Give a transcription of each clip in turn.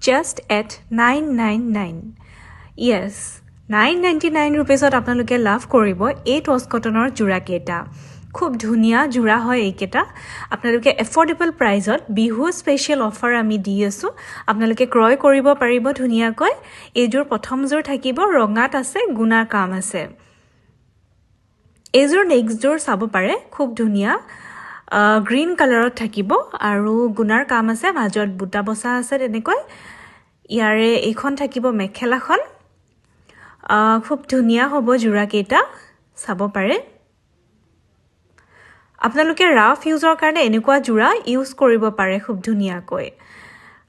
just at 999 yes 999 rupeesত আপোনালোকে লাভ কৰিব এই টছ কটনৰ জোৰা কেটা খুব ধুনিয়া জোৰা হয় এইকেটা আপোনালোকে এফৰ্ডেবল প্ৰাইজত বিহু স্পেশাল অফাৰ আমি দি আছো আপোনালোকে ক্ৰয় কৰিব পাৰিব ধুনিয়াকৈ এইজোৰ প্ৰথম জোৰ থাকিব ৰঙাত আছে গুণাৰ কাম আছে এইজোৰ নেক্সট জোৰ চাব পাৰে খুব ধুনিয়া গ্ৰীন কালাৰত থাকিব আৰু গুণাৰ কাম আছে মাজত বুটা বসা আছে তেনেকৈ ইয়াৰে এইখন থাকিব মেখেলাখন খুব ধুনিয়া হ'ব জোৰা কেটা চাব পাৰে আপোনালোকে ৰাফ ইউজৰ কাৰণে এনেকুৱা জোৰা ইউজ কৰিব পাৰে খুব ধুনিয়াকৈ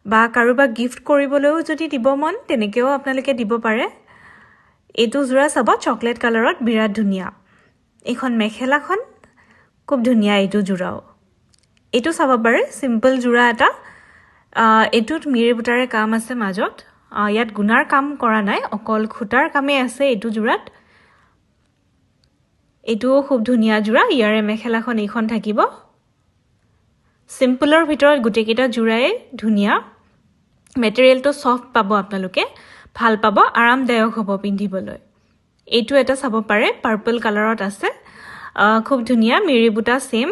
বা কাৰোবাক গিফট কৰিবলৈও যদি দিব মন তেনেকেও আপোনালোকে দিব পাৰে এইটো জোৰা চাব চকলেট কালাৰত বিৰাট ধুনিয়া এইখন মেখেলাখন খুব ধুনিয়া এইটো জোৰাও এইটো চাব পাৰে সিম্পল জোৰা এটা এটুত মিৰি বুটাৰে কাম আছে মাজত ইয়াত গুণাৰ কাম কৰা নাই অকল খুটাৰ কামে আছে এইটো জোৰাত এইটো খুব ধুনিয়া জোৰা ইয়াৰে মেখেলাখন এইখন থাকিব সিম্পলৰ ভিতৰত গুটেকিটা জোৰায়ে ধুনিয়া মেটেৰিয়েলটো সফট পাব আপোনালোকে ভাল পাব আৰামদায়ক হ'ব পিন্ধিবলৈ এইটো এটা চাব পাৰে পাৰ্পল কালাৰত আছে খুব ধুনিয়া মিৰি বুটা সেম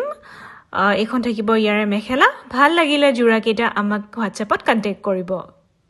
এইখন থাকিব ইয়াৰে মেখেলা ভাল লাগিলে জোৰা কেটা আমাক WhatsAppত কন্টাক্ট কৰিব